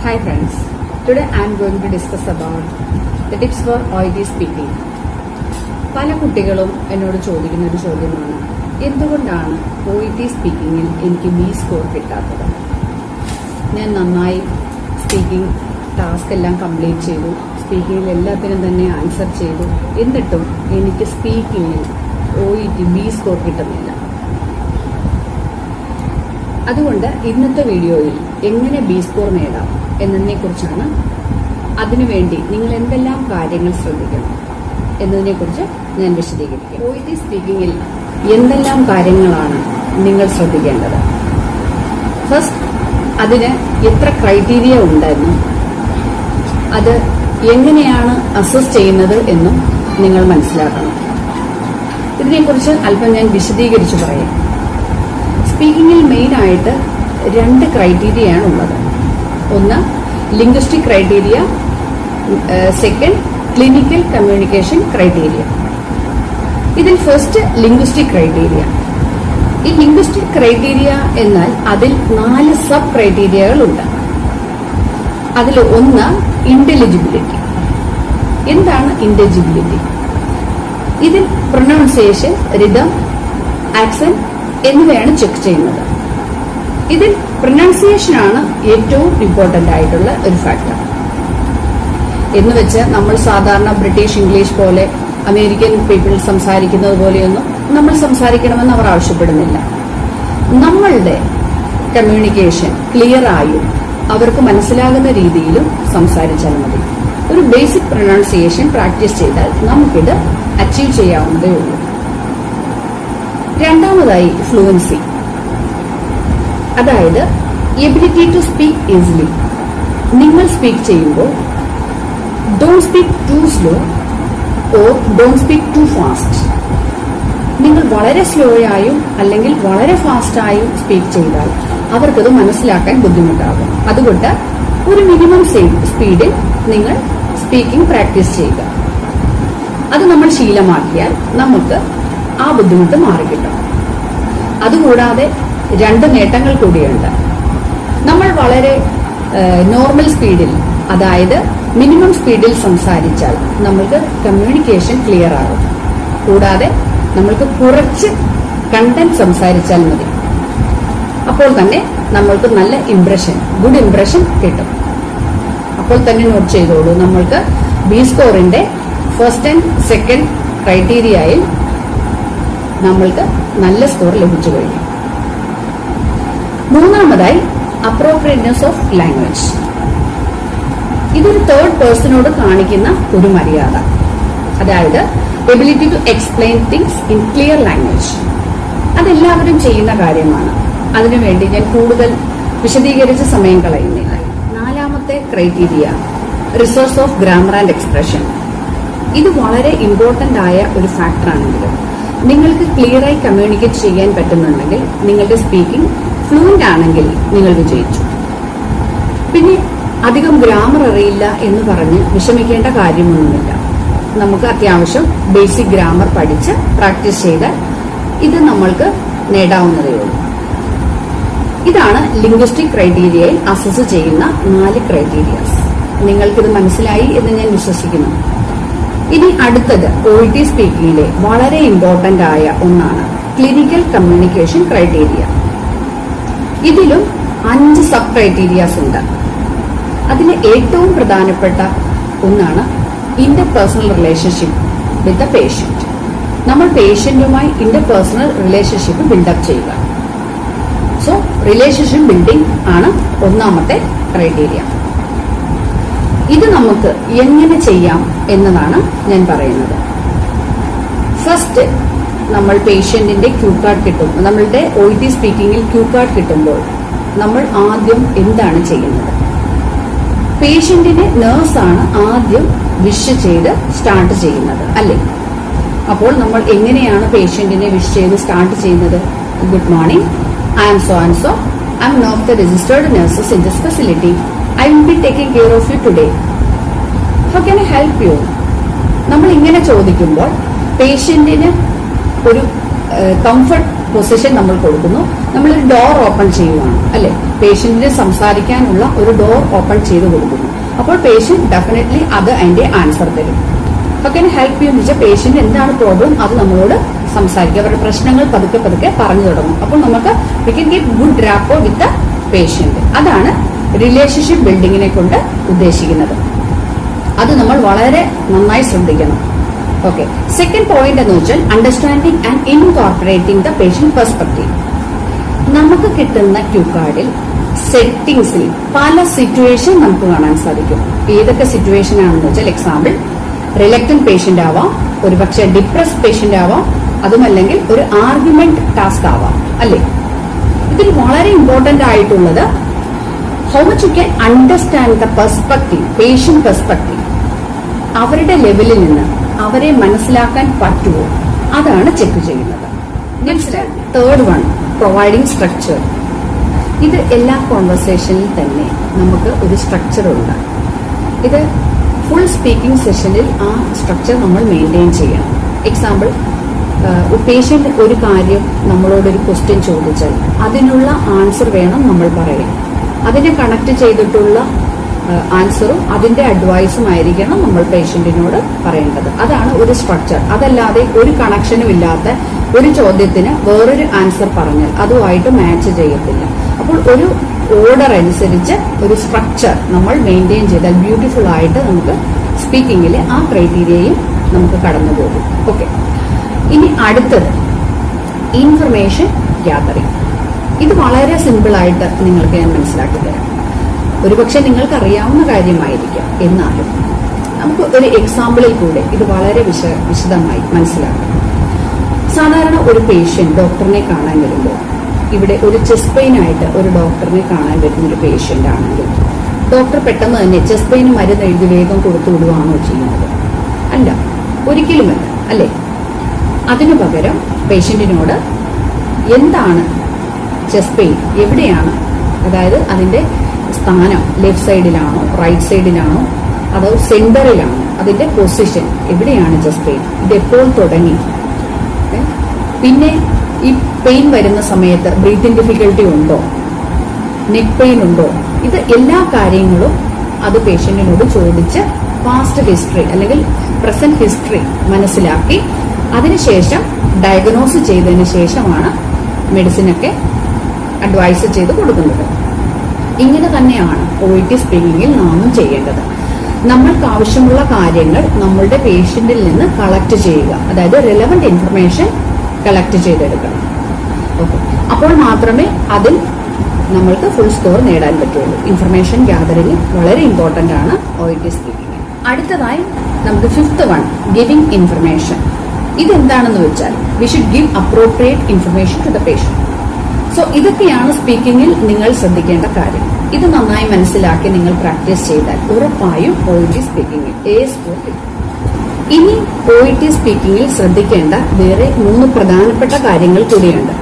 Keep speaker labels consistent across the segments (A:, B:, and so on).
A: Hi friends, today I am going to discuss about the tips for OET speaking. പല കുട്ടികളും എന്നോട് ചോദിക്കുന്ന ഒരു ചോദ്യമാണ്, എന്തുകൊണ്ടാണ് OET സ്പീക്കിങ്ങിൽ എനിക്ക് B സ്കോർ കിട്ടാത്തത്? ഞാൻ നന്നായി സ്പീക്കിംഗ് ടാസ്ക് എല്ലാം കംപ്ലീറ്റ് ചെയ്തു, സ്പീക്കിങ്ങിൽ എല്ലാത്തിനും തന്നെ ആൻസർ ചെയ്തു, എന്നിട്ടും എനിക്ക് സ്പീക്കിങ്ങിൽ OET B സ്കോർ കിട്ടുന്നില്ല. അതുകൊണ്ട് ഇന്നത്തെ വീഡിയോയിൽ എങ്ങനെ B സ്കോർ നേടാം എന്നതിനെക്കുറിച്ചാണ്. അതിനുവേണ്ടി നിങ്ങൾ എന്തെല്ലാം കാര്യങ്ങൾ ശ്രദ്ധിക്കണം എന്നതിനെക്കുറിച്ച് ഞാൻ വിശദീകരിക്കാം. OET സ്പീക്കിങ്ങിൽ എന്തെല്ലാം കാര്യങ്ങളാണ് നിങ്ങൾ ശ്രദ്ധിക്കേണ്ടത്? ഫസ്റ്റ്, അതിന് എത്ര ക്രൈറ്റീരിയ ഉണ്ടെന്നും അത് എങ്ങനെയാണ് അസസ് ചെയ്യുന്നത് എന്നും നിങ്ങൾ മനസ്സിലാക്കണം. ഇതിനെക്കുറിച്ച് അല്പം ഞാൻ വിശദീകരിച്ചു പറയാം. സ്പീക്കിങ്ങിൽ മെയിനായിട്ട് 2 ക്രൈറ്റീരിയയാണ് ഉള്ളത്. ഒന്ന് linguistic criteria, second clinical communication criteria. ഇതിൽ ഫസ്റ്റ് ലിംഗ്വിസ്റ്റിക് ക്രൈറ്റീരിയ. ഈ ലിംഗ്വിസ്റ്റിക് ക്രൈറ്റീരിയ എന്നാൽ അതിൽ 4 സബ് ക്രൈറ്റീരിയകളുണ്ട്. അതിൽ ഒന്ന് ഇന്റലിജിബിലിറ്റി. എന്താണ് ഇന്റലിജിബിലിറ്റി? ഇതിൽ പ്രൊനൗൺസിയേഷൻ, റിതം, ആക്സന്റ് എന്നിവയാണ് ചെക്ക് ചെയ്യുന്നത്. ഇതിൽ പ്രൊനൗൺസിയേഷൻ ആണ് ഏറ്റവും ഇമ്പോർട്ടന്റ് ആയിട്ടുള്ള ഒരു ഫാക്ടർ. എന്ന് വെച്ച് നമ്മൾ സാധാരണ ബ്രിട്ടീഷ് ഇംഗ്ലീഷ് പോലെ അമേരിക്കൻ പീപ്പിൾ സംസാരിക്കുന്നത് പോലെയൊന്നും നമ്മൾ സംസാരിക്കണമെന്ന് അവർ ആവശ്യപ്പെടുന്നില്ല. നമ്മളുടെ കമ്മ്യൂണിക്കേഷൻ ക്ലിയർ ആയും അവർക്ക് മനസ്സിലാകുന്ന രീതിയിലും സംസാരിച്ചാൽ മതി. ഒരു ബേസിക് പ്രൊനൗൺസിയേഷൻ പ്രാക്ടീസ് ചെയ്താൽ നമുക്കിത് അച്ചീവ് ചെയ്യാവുന്നതേ ഉള്ളൂ. രണ്ടാമതായി ഫ്ലുവൻസി, അതായത് എബിലിറ്റി ടു സ്പീക്ക് ഈസിലി. നിങ്ങൾ സ്പീക്ക് ചെയ്യുമ്പോൾ don't speak too slow or don't speak too fast. നിങ്ങൾ വളരെ സ്ലോ ആയും അല്ലെങ്കിൽ വളരെ ഫാസ്റ്റായും സ്പീക്ക് ചെയ്താൽ അവർക്കത് മനസ്സിലാക്കാൻ ബുദ്ധിമുട്ടാകും. അതുകൊണ്ട് ഒരു മിനിമം സ്പീഡിൽ നിങ്ങൾ സ്പീക്കിംഗ് പ്രാക്ടീസ് ചെയ്യുക. അത് നമ്മൾ ശീലമാക്കിയാൽ നമുക്ക് ആ ബുദ്ധിമുട്ട് മാറിക്കിട്ടും. അതുകൂടാതെ 2 നേട്ടങ്ങൾ കൂടിയുണ്ട്. നമ്മൾ വളരെ നോർമൽ സ്പീഡിൽ, അതായത് മിനിമം സ്പീഡിൽ സംസാരിച്ചാൽ നമ്മൾക്ക് കമ്മ്യൂണിക്കേഷൻ ക്ലിയർ ആകും. കൂടാതെ നമ്മൾക്ക് കുറച്ച് കണ്ടന്റ് സംസാരിച്ചാൽ മതി. അപ്പോൾ തന്നെ നമ്മൾക്ക് നല്ല ഇംപ്രഷൻ, ഗുഡ് ഇംപ്രഷൻ കിട്ടും. അപ്പോൾ തന്നെ നോട്ട് ചെയ്തോളൂ, നമ്മൾക്ക് B സ്കോറിന്റെ ഫസ്റ്റ് ആൻഡ് സെക്കൻഡ് ക്രൈറ്റീരിയയിൽ നമ്മൾക്ക് നല്ല സ്കോർ ലഭിച്ചു കഴിഞ്ഞു. മൂന്നാമതായി അപ്രോപ്രിയറ്റ്നെസ് ഓഫ് ലാംഗ്വേജ്. ഇതൊരു തേർഡ് പേഴ്സണോട് കാണിക്കുന്ന ഒരു മര്യാദ, അതായത് ability to explain things in clear language. അതെല്ലാവരും ചെയ്യുന്ന കാര്യമാണ്. അതിനുവേണ്ടി ഞാൻ കൂടുതൽ വിശദീകരിച്ച സമയം കളയുന്നില്ല. നാലാമത്തെ criteria resource of grammar and expression. ഇത് വളരെ ഇമ്പോർട്ടന്റ് ആയ ഒരു ഫാക്ടറാണെങ്കിലും നിങ്ങൾക്ക് ക്ലിയറായി കമ്മ്യൂണിക്കേറ്റ് ചെയ്യാൻ പറ്റുന്നുണ്ടെങ്കിൽ, നിങ്ങളുടെ സ്പീക്കിംഗ് ഫ്ലുവന്റ് ആണെങ്കിൽ നിങ്ങൾ വിജയിച്ചു. പിന്നെ അധികം ഗ്രാമർ അറിയില്ല എന്ന് പറഞ്ഞ് വിഷമിക്കേണ്ട കാര്യമൊന്നുമില്ല. നമുക്ക് അത്യാവശ്യം ബേസിക് ഗ്രാമർ പഠിച്ച് പ്രാക്ടീസ് ചെയ്താൽ ഇത് നമ്മൾക്ക് നേടാവുന്നതേ ഉള്ളൂ. ഇതാണ് ലിംഗ്വിസ്റ്റിക് ക്രൈറ്റീരിയയിൽ അസസ് ചെയ്യുന്ന 4 ക്രൈറ്റീരിയാസ്. നിങ്ങൾക്കിത് മനസ്സിലായി എന്ന് ഞാൻ വിശ്വസിക്കുന്നു. ഇനി അടുത്തത് OET സ്പീക്കിംഗിലെ വളരെ ഇമ്പോർട്ടന്റ് ആയ ഒന്നാണ് ക്ലിനിക്കൽ കമ്മ്യൂണിക്കേഷൻ ക്രൈറ്റീരിയ. ഇതിലും 5 സബ് ക്രൈറ്റീരിയാസ് ഉണ്ട്. അതിലെ ഏറ്റവും പ്രധാനപ്പെട്ട ഒന്നാണ് interpersonal relationship with the patient. നമ്മൾ പേഷ്യന്റുമായി ഇന്റർപേഴ്സണൽ റിലേഷൻഷിപ്പ് ബിൽഡപ്പ് ചെയ്യുക. സോ റിലേഷൻഷിപ്പ് ബിൽഡിംഗ് ആണ് ഒന്നാമത്തെ ക്രൈറ്റീരിയ. ഇത് നമുക്ക് എങ്ങനെ ചെയ്യാം എന്നതാണ് ഞാൻ പറയുന്നത്. ഫസ്റ്റ്, നമ്മൾ പേഷ്യന്റിന്റെ ക്യൂ കാർഡ് കിട്ടും. നമ്മളുടെ OET സ്പീക്കിംഗിൽ ക്യൂ കാർഡ് കിട്ടുമ്പോൾ നമ്മൾ ആദ്യം എന്താണ് ചെയ്യുന്നത്? പേഷ്യന്റിനെ നേഴ്സാണ് ആദ്യം വിഷ് ചെയ്ത് സ്റ്റാർട്ട് ചെയ്യുന്നത്, അല്ലേ? അപ്പോൾ നമ്മൾ എങ്ങനെയാണ് പേഷ്യന്റിനെ വിഷ് ചെയ്ത് സ്റ്റാർട്ട് ചെയ്യുന്നത്? Good morning, I am so and so, I am one of the registered nurses in this facility. I will be taking care of you today. How can I help you? നമ്മൾ ഇങ്ങനെ ചോദിക്കുമ്പോൾ പേഷ്യന്റിന് ഒരു comfort position നമ്മൾ കൊടുക്കുന്നു. നമ്മളൊരു door open ചെയ്യുവാണ് അല്ലെ, പേഷ്യന്റിന് സംസാരിക്കാനുള്ള ഒരു ഡോർ ഓപ്പൺ ചെയ്ത് കൊടുക്കുന്നു. അപ്പോൾ പേഷ്യന്റ് ഡെഫിനറ്റ്ലി അത് അതിന്റെ ആൻസർ തരും. ഒക്കെ ഹെൽപ്പ് ചെയ്യുന്ന വെച്ചാൽ പേഷ്യന്റ് എന്താണ് പ്രോബ്ലം അത് നമ്മളോട് സംസാരിക്കുക, അവരുടെ പ്രശ്നങ്ങൾ പതുക്കെ പതുക്കെ പറഞ്ഞു തുടങ്ങും. അപ്പോൾ നമുക്ക് we can get good rapport with the patient. അതാണ് റിലേഷൻഷിപ്പ് ബിൽഡിങ്ങിനെ കൊണ്ട് ഉദ്ദേശിക്കുന്നത്. അത് നമ്മൾ വളരെ നന്നായി ശ്രദ്ധിക്കണം. ഓക്കെ, സെക്കൻഡ് പോയിന്റ് എന്ന് വെച്ചാൽ understanding and incorporating the patient perspective. നമുക്ക് കിട്ടുന്ന ക്യൂ കാർഡിൽ സെറ്റിംഗ്സിൽ പല സിറ്റുവേഷൻ നമുക്ക് കാണാൻ സാധിക്കും. ഏതൊക്കെ സിറ്റുവേഷൻ ആണെന്ന് വെച്ചാൽ, എക്സാമ്പിൾ റിലക്റ്റന്റ് പേഷ്യന്റ് ആവാം, ഒരുപക്ഷെ ഡിപ്രസ് പേഷ്യന്റ് ആവാം, അതുമല്ലെങ്കിൽ ഒരു ആർഗ്യുമെന്റ് ടാസ്ക് ആവാം അല്ലേ. ഇതിൽ വളരെ ഇമ്പോർട്ടന്റ് ആയിട്ടുള്ളത് how much you can understand the perspective, patient perspective. അവരുടെ ലെവലിൽ നിന്ന് അവരെ മനസ്സിലാക്കാൻ പറ്റുമോ, അതാണ് ചെക്ക് ചെയ്യുന്നത്. Next third one, providing structure. ഇത് എല്ലാ കോൺവെർസേഷനിൽ തന്നെ നമുക്ക് ഒരു സ്ട്രക്ചർ ഉണ്ട്. ഇത് ഫുൾ സ്പീക്കിംഗ് സെഷനിൽ ആ സ്ട്രക്ചർ നമ്മൾ മെയിൻറ്റെയിൻ ചെയ്യണം. എക്സാമ്പിൾ, പേഷ്യന്റ് ഒരു കാര്യം നമ്മളോടൊരു ക്വസ്റ്റ്യൻ ചോദിച്ചാൽ അതിനുള്ള ആൻസർ വേണം നമ്മൾ പറയാൻ. അതിനെ കണക്ട് ചെയ്തിട്ടുള്ള ആൻസറും അതിന്റെ അഡ്വൈസും ആയിരിക്കണം നമ്മൾ പേഷ്യന്റിനോട് പറയേണ്ടത്. അതാണ് ഒരു സ്ട്രക്ചർ. അതല്ലാതെ ഒരു കണക്ഷനും ഇല്ലാത്ത ഒരു ചോദ്യത്തിന് വേറൊരു ആൻസർ പറഞ്ഞാൽ അതുമായിട്ട് മാച്ച് ചെയ്യത്തില്ല. അപ്പോൾ ഒരു ഓർഡർ അനുസരിച്ച് ഒരു സ്ട്രക്ചർ നമ്മൾ മെയിൻറ്റെയിൻ ചെയ്താൽ ബ്യൂട്ടിഫുൾ ആയിട്ട് നമുക്ക് സ്പീക്കിങ്ങിൽ ആ ക്രൈറ്റീരിയയും നമുക്ക് കടന്നു പോകും. ഓക്കെ, ഇനി അടുത്തത് ഇൻഫർമേഷൻ ഗ്യാതറിംഗ്. ഇത് വളരെ സിമ്പിൾ ആയിട്ട് നിങ്ങൾക്ക് ഞാൻ മനസ്സിലാക്കി തരാം. ഒരുപക്ഷെ നിങ്ങൾക്ക് അറിയാവുന്ന കാര്യമായിരിക്കാം, എന്നാലും നമുക്ക് ഒരു എക്സാമ്പിളിൽ കൂടെ ഇത് വളരെ വിശദമായി മനസ്സിലാക്കാം. സാധാരണ ഒരു പേഷ്യന്റ് ഡോക്ടറിനെ കാണാൻ വരുമ്പോൾ, ഇവിടെ ഒരു ചെസ്റ്റ് പെയിൻ ആയിട്ട് ഒരു ഡോക്ടറിനെ കാണാൻ വരുന്ന ഒരു പേഷ്യന്റ് ആണെങ്കിൽ ഡോക്ടർ പെട്ടെന്ന് തന്നെ ചെസ്റ്റ് പെയിന് മരുന്ന് എഴുതി വേഗം കൊടുത്തു വിടുവാണോ ചെയ്യുന്നത്? അല്ല, ഒരിക്കലുമല്ല അല്ലേ. അതിനു പകരം പേഷ്യന്റിനോട് എന്താണ് ചെസ്റ്റ് പെയിൻ, എവിടെയാണ്, അതായത് അതിന്റെ സ്ഥാനം ലെഫ്റ്റ് സൈഡിലാണോ റൈറ്റ് സൈഡിലാണോ അതോ സെന്ററിലാണോ, അതിന്റെ പൊസിഷൻ എവിടെയാണ് ചെസ്റ്റ് പെയിൻ, ഇത് എപ്പോൾ തുടങ്ങി, പിന്നെ ഈ പെയിൻ വരുന്ന സമയത്ത് ബ്രീത്തിങ് ഡിഫിക്കൽട്ടി ഉണ്ടോ, നെക്ക് പെയിൻ ഉണ്ടോ, ഇത് എല്ലാ കാര്യങ്ങളും അത് പേഷ്യന്റിനോട് ചോദിച്ച് പാസ്റ്റ് ഹിസ്റ്ററി അല്ലെങ്കിൽ പ്രസന്റ് ഹിസ്റ്ററി മനസ്സിലാക്കി അതിനുശേഷം ഡയഗ്നോസ് ചെയ്തതിന് ശേഷമാണ് മെഡിസിനൊക്കെ അഡ്വൈസ് ചെയ്ത് കൊടുക്കുന്നത്. ഇങ്ങനെ തന്നെയാണ് OIT സ്പീക്കിങ്ങിൽ നാമും ചെയ്യേണ്ടത്. നമ്മൾക്ക് ആവശ്യമുള്ള കാര്യങ്ങൾ നമ്മളുടെ പേഷ്യന്റിൽ നിന്ന് കളക്ട് ചെയ്യുക, അതായത് റിലവന്റ് ഇൻഫർമേഷൻ കളക്ട് ചെയ്തെടുക്കണം. ഓക്കെ, അപ്പോൾ മാത്രമേ അതിൽ നമ്മൾക്ക് ഫുൾ സ്കോർ നേടാൻ പറ്റുള്ളൂ. ഇൻഫർമേഷൻ ഗ്യാതറിംഗ് വളരെ ഇമ്പോർട്ടന്റ് ആണ് OIT സ്പീക്കിംഗ്. അടുത്തതായി നമുക്ക് ഫിഫ്ത്ത് വൺ, ഗിവിംഗ് ഇൻഫർമേഷൻ. ഇതെന്താണെന്ന് വെച്ചാൽ we should give appropriate information to the patient. So ഇതൊക്കെയാണ് സ്പീക്കിങ്ങിൽ നിങ്ങൾ ശ്രദ്ധിക്കേണ്ട കാര്യം. ഇത് നന്നായി മനസ്സിലാക്കി നിങ്ങൾ പ്രാക്ടീസ് ചെയ്താൽ ഉറപ്പായും OIT സ്പീക്കിങ്ങിൽ A സ്കോർ കിട്ടും. ഇനി OIT സ്പീക്കിങ്ങിൽ ശ്രദ്ധിക്കേണ്ട വേറെ 3 പ്രധാനപ്പെട്ട കാര്യങ്ങൾ കൂടിയുണ്ട്.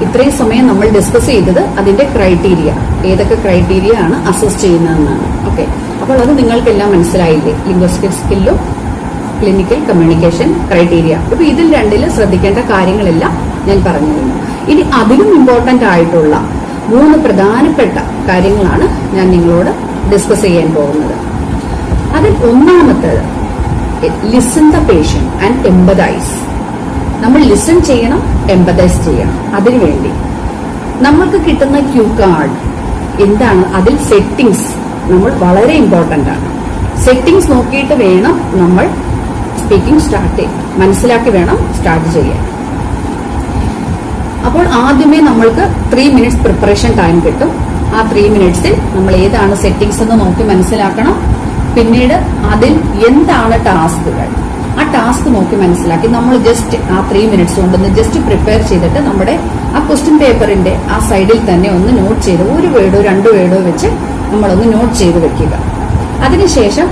A: ഇത്രയും സമയം നമ്മൾ ഡിസ്കസ് ചെയ്തത് അതിന്റെ ക്രൈറ്റീരിയ, ഏതൊക്കെ ക്രൈറ്റീരിയ ആണ് അസസ് ചെയ്യുന്നതെന്നാണ്. ഓക്കെ, അപ്പോൾ അത് നിങ്ങൾക്കെല്ലാം മനസ്സിലായില്ലേ? ലിംഗ്വിസ്റ്റിക് സ്കില്ലും ക്ലിനിക്കൽ കമ്മ്യൂണിക്കേഷൻ ക്രൈറ്റീരിയ. ഇപ്പൊ ഇതിൽ രണ്ടിലും ശ്രദ്ധിക്കേണ്ട കാര്യങ്ങളെല്ലാം ഞാൻ പറഞ്ഞു കഴിഞ്ഞു. ഇനി അതിലും ഇമ്പോർട്ടന്റ് ആയിട്ടുള്ള 3 പ്രധാനപ്പെട്ട കാര്യങ്ങളാണ് ഞാൻ നിങ്ങളോട് ഡിസ്കസ് ചെയ്യാൻ പോകുന്നത്. അതിൽ ഒന്നാമത്തേത് listen the patient and empathise. നമ്മൾ ലിസൺ ചെയ്യണം, എംപതൈസ് ചെയ്യണം. അതിനുവേണ്ടി നമ്മൾക്ക് കിട്ടുന്ന ക്യൂ കാർഡ് എന്താണ്, അതിൽ സെറ്റിംഗ്സ് നമ്മൾ വളരെ ഇമ്പോർട്ടന്റ് ആണ്. സെറ്റിംഗ്സ് നോക്കിയിട്ട് വേണം നമ്മൾ സ്പീക്കിംഗ് മനസ്സിലാക്കി വേണം സ്റ്റാർട്ട് ചെയ്യാൻ. അപ്പോൾ ആദ്യമേ നമ്മൾക്ക് 3 minutes പ്രിപ്പറേഷൻ ടൈം കിട്ടും. ആ 3 minutesൽ നമ്മൾ ഏതാണ് സെറ്റിംഗ്സ് എന്ന് നോക്കി മനസ്സിലാക്കണം. പിന്നീട് അതിൽ എന്താണ് ടാസ്കുകൾ, ആ ടാസ്ക് നോക്കി മനസ്സിലാക്കി നമ്മൾ ജസ്റ്റ് ആ 3 minutes കൊണ്ടൊന്ന് ജസ്റ്റ് പ്രിപ്പയർ ചെയ്തിട്ട് നമ്മുടെ ആ ക്വസ്റ്റ്യൻ പേപ്പറിന്റെ ആ സൈഡിൽ തന്നെ ഒന്ന് നോട്ട് ചെയ്ത് 1 വേർഡോ 2 വേർഡോ വെച്ച് നമ്മളൊന്ന് നോട്ട് ചെയ്ത് വെക്കുക. അതിനുശേഷം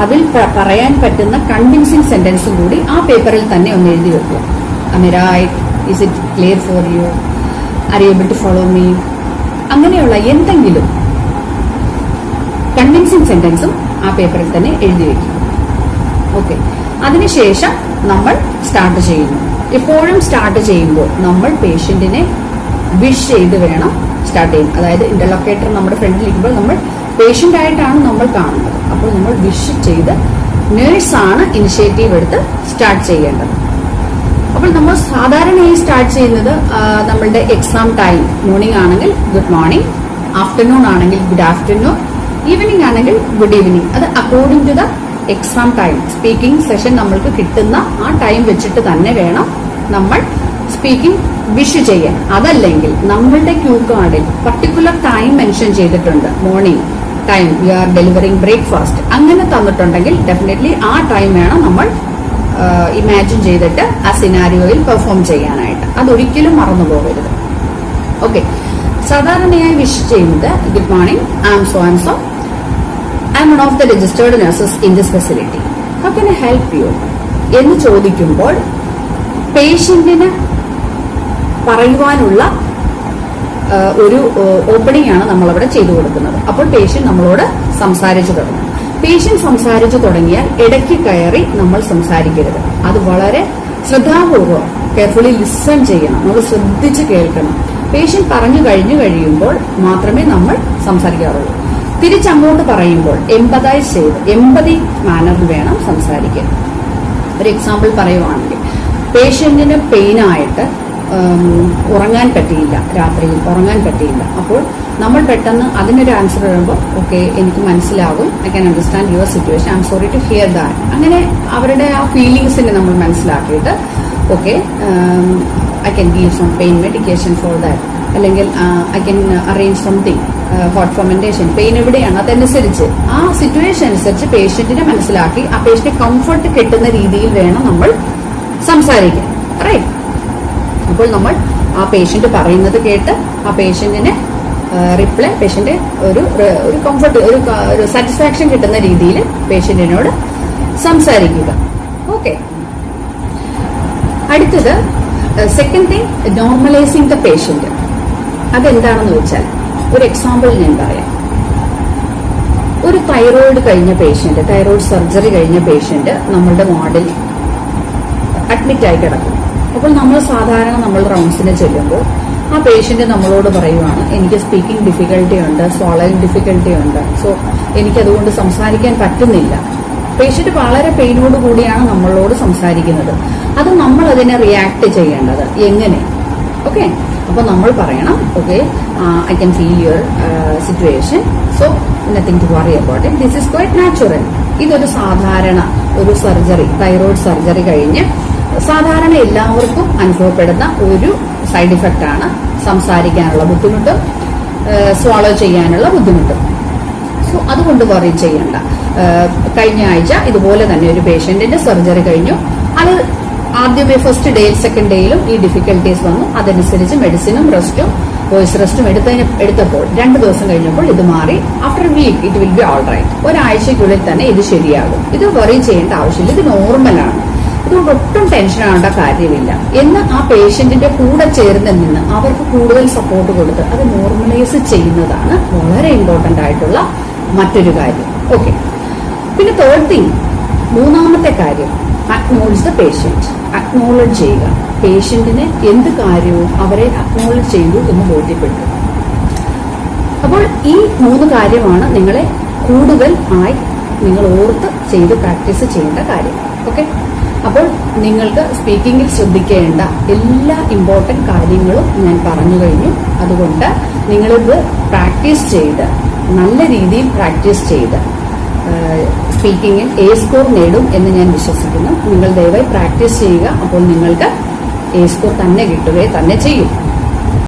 A: അതിൽ പറയാൻ പറ്റുന്ന കൺവിൻസിങ് സെന്റൻസും കൂടി ആ പേപ്പറിൽ തന്നെ ഒന്ന് എഴുതി വെക്കുക. Am I right? Is it clear for you? Are you able to follow me? അങ്ങനെയുള്ള എന്തെങ്കിലും കൺവിൻസിങ് സെന്റൻസും ആ പേപ്പറിൽ തന്നെ എഴുതി വെക്കും. ഓക്കെ, അതിനുശേഷം നമ്മൾ സ്റ്റാർട്ട് ചെയ്യുന്നു. എപ്പോഴും സ്റ്റാർട്ട് ചെയ്യുമ്പോൾ നമ്മൾ പേഷ്യന്റിനെ വിഷ് ചെയ്ത് വേണം സ്റ്റാർട്ട് ചെയ്യാൻ. അതായത് ഇന്റർലോക്കേറ്റർ നമ്മുടെ ഫ്രണ്ടിൽ ഇരിക്കുമ്പോൾ നമ്മൾ പേഷ്യന്റ് ആയിട്ടാണ് നമ്മൾ കാണുന്നത്. അപ്പോൾ നമ്മൾ വിഷ് ചെയ്ത് നേഴ്സാണ് ഇനിഷ്യേറ്റീവ് എടുത്ത് സ്റ്റാർട്ട് ചെയ്യേണ്ടത്. അപ്പോൾ നമ്മൾ സാധാരണയായി സ്റ്റാർട്ട് ചെയ്യുന്നത് നമ്മളുടെ എക്സാം ടൈം മോർണിംഗ് ആണെങ്കിൽ ഗുഡ് മോർണിംഗ്, ആഫ്റ്റർനൂൺ ആണെങ്കിൽ ഗുഡ് ആഫ്റ്റർനൂൺ, ഈവനിങ് ആണെങ്കിൽ ഗുഡ് ഈവനിങ്. അത് according to the exam time speaking session നമ്മൾക്ക് കിട്ടുന്ന ആ ടൈം വെച്ചിട്ട് തന്നെ വേണം നമ്മൾ സ്പീക്കിംഗ് വിഷ് ചെയ്യാൻ. അതല്ലെങ്കിൽ നമ്മളുടെ ക്യൂ കാർഡിൽ പർട്ടിക്കുലർ ടൈം മെൻഷൻ ചെയ്തിട്ടുണ്ട്, morning time you are delivering breakfast അങ്ങനെ തന്നിട്ടുണ്ടെങ്കിൽ ഡെഫിനറ്റ്ലി ആ ടൈം വേണം നമ്മൾ ഇമാജിൻ ചെയ്തിട്ട് ആ സിനാരിയോയിൽ പെർഫോം ചെയ്യാനായിട്ട്. അതൊരിക്കലും മറന്നു പോകരുത്. ഓക്കെ, സാധാരണയായി വിഷ് ചെയ്യുന്നത് good morning, I am so and so, I am one of the registered nurses in this facility, how can I help you എന്ന് ചോദിക്കുമ്പോൾ പേഷ്യന്റിന് പറയുവാനുള്ള ഒരു ഓപ്പണിംഗ് ആണ് നമ്മളവിടെ ചെയ്തു കൊടുക്കുന്നത്. അപ്പോൾ പേഷ്യന്റ് നമ്മളോട് സംസാരിച്ചു തുടങ്ങും. പേഷ്യന്റ് സംസാരിച്ചു തുടങ്ങിയാൽ ഇടയ്ക്ക് കയറി നമ്മൾ സംസാരിക്കരുത്. അത് വളരെ ശ്രദ്ധാപൂർവം കെയർഫുള്ളി ലിസൺ ചെയ്യണം. നമ്മൾ ശ്രദ്ധിച്ച് കേൾക്കണം. പേഷ്യന്റ് പറഞ്ഞു കഴിയുമ്പോൾ മാത്രമേ നമ്മൾ സംസാരിക്കാറുള്ളൂ. തിരിച്ചങ്ങോട്ട് പറയുമ്പോൾ എംപതൈസ് ചെയ്ത് എംപതി മാനറിൽ വേണം സംസാരിക്കാൻ. ഒരു എക്സാമ്പിൾ പറയുവാണെങ്കിൽ പേഷ്യന്റിന് പെയിനായിട്ട് ഉറങ്ങാൻ പറ്റിയില്ല, രാത്രിയിൽ ഉറങ്ങാൻ പറ്റിയില്ല. അപ്പോൾ നമ്മൾ പെട്ടെന്ന് അതിനൊരു ആൻസർ വരുമ്പോൾ ഓക്കെ എനിക്ക് മനസ്സിലാകും, I can understand your situation, I am sorry to hear that. അങ്ങനെ അവരുടെ ആ ഫീലിങ്സിനെ നമ്മൾ മനസ്സിലാക്കിയിട്ട് okay I can give some pain medication for that, അല്ലെങ്കിൽ I can arrange something hot fermentation. Pain എവിടെയാണ് അതനുസരിച്ച് ആ സിറ്റുവേഷൻ അനുസരിച്ച് പേഷ്യന്റിനെ മനസ്സിലാക്കി ആ പേഷ്യന്റ് കംഫർട്ട് കിട്ടുന്ന രീതിയിൽ വേണം നമ്മൾ സംസാരിക്കാൻ. റൈറ്റ്? അപ്പോൾ നമ്മൾ ആ പേഷ്യന്റ് പറയുന്നത് കേട്ട് ആ പേഷ്യന്റിന് റിപ്ലൈ, പേഷ്യന്റ് ഒരു കംഫർട്ട് ഒരു സാറ്റിസ്ഫാക്ഷൻ കിട്ടുന്ന രീതിയിൽ പേഷ്യന്റിനോട് സംസാരിക്കുക. ഓക്കെ, അടുത്തത് second thing, normalising the patient. അതെന്താണെന്ന് വെച്ചാൽ ഒരു എക്സാമ്പിൾ ഞാൻ പറയാം. ഒരു തൈറോയിഡ് കഴിഞ്ഞ പേഷ്യന്റ്, തൈറോയിഡ് സർജറി കഴിഞ്ഞ പേഷ്യന്റ് നമ്മളുടെ വാർഡിൽ അഡ്മിറ്റ് ആയി കിടക്കും. അപ്പോൾ നമ്മൾ സാധാരണ നമ്മൾ റൗണ്ട്സിന് ചെല്ലുമ്പോൾ ആ പേഷ്യന്റ് നമ്മളോട് പറയുവാണ് എനിക്ക് സ്പീക്കിംഗ് ഡിഫിക്കൽട്ടി ഉണ്ട്, സ്വാളോയിങ് ഡിഫിക്കൽട്ടി ഉണ്ട്, സോ എനിക്കതുകൊണ്ട് സംസാരിക്കാൻ പറ്റുന്നില്ല. പേഷ്യന്റ് വളരെ പെയിനോട് കൂടിയാണ് നമ്മളോട് സംസാരിക്കുന്നത്. അത് നമ്മൾ അതിനെ റിയാക്ട് ചെയ്യേണ്ടത് എങ്ങനെ? ഓക്കെ, അപ്പൊ നമ്മൾ പറയണം okay I can feel your situation, so nothing to worry about it, this is quite natural. ഇതൊരു സാധാരണ ഒരു സർജറി, തൈറോയിഡ് സർജറി കഴിഞ്ഞ് സാധാരണ എല്ലാവർക്കും അനുഭവപ്പെടുന്ന ഒരു സൈഡ് ഇഫക്റ്റ് ആണ് സംസാരിക്കാനുള്ള ബുദ്ധിമുട്ടും സ്വാളോ ചെയ്യാനുള്ള ബുദ്ധിമുട്ടും. സോ അതുകൊണ്ട് വറി ചെയ്യണ്ട. കഴിഞ്ഞ ആഴ്ച ഇതുപോലെ തന്നെ ഒരു പേഷ്യന്റിന്റെ സർജറി കഴിഞ്ഞു. അത് ആദ്യമേ ഫസ്റ്റ് ഡേയിൽ സെക്കൻഡ് ഡേയിലും ഈ ഡിഫിക്കൽട്ടീസ് വന്നു. അതനുസരിച്ച് മെഡിസിനും റെസ്റ്റും വോയിസ് റെസ്റ്റും എടുത്തപ്പോൾ 2 ദിവസം കഴിഞ്ഞപ്പോൾ ഇത് മാറി. After week it will be all right. ഒരാഴ്ചയ്ക്കുള്ളിൽ തന്നെ ഇത് ശരിയാകും. ഇത് വറി ചെയ്യേണ്ട ആവശ്യമില്ല, ഇത് നോർമലാണ്, ഇതുകൊണ്ട് ഒട്ടും ടെൻഷൻ ആവേണ്ട കാര്യമില്ല എന്ന് ആ പേഷ്യന്റിന്റെ കൂടെ ചേർന്ന് നിന്ന് അവർക്ക് കൂടുതൽ സപ്പോർട്ട് കൊടുത്ത് അത് നോർമലൈസ് ചെയ്യുന്നതാണ് വളരെ ഇമ്പോർട്ടന്റ് ആയിട്ടുള്ള മറ്റൊരു കാര്യം. ഓക്കെ, പിന്നെ തേർഡ് തിങ്, മൂന്നാമത്തെ കാര്യം, അക്നോളജ് ദ പേഷ്യന്റ്. അക്നോളജ് ചെയ്യുക. പേഷ്യന്റിന് എന്ത് കാര്യവും അവരെ അക്നോളജ് ചെയ്തു എന്ന് ബോധ്യപ്പെട്ടു. അപ്പോൾ ഈ 3 കാര്യമാണ് നിങ്ങളെ കൂടുതൽ ആയി നിങ്ങൾ ഓർത്ത് ചെയ്ത് പ്രാക്ടീസ് ചെയ്യേണ്ട കാര്യം. ഓക്കെ, അപ്പോൾ നിങ്ങൾക്ക് സ്പീക്കിങ്ങിൽ ശ്രദ്ധിക്കേണ്ട എല്ലാ ഇമ്പോർട്ടന്റ് കാര്യങ്ങളും ഞാൻ പറഞ്ഞു കഴിഞ്ഞു. അതുകൊണ്ട് നിങ്ങളിത് പ്രാക്ടീസ് ചെയ്ത് നല്ല രീതിയിൽ പ്രാക്ടീസ് ചെയ്ത് സ്പീക്കിങ്ങിൽ A സ്കോർ നേടും എന്ന് ഞാൻ വിശ്വസിക്കുന്നു. നിങ്ങൾ ദയവായി പ്രാക്ടീസ് ചെയ്യുക. അപ്പോൾ നിങ്ങൾക്ക് A സ്കോർ തന്നെ കിട്ടുകയും തന്നെ ചെയ്യും.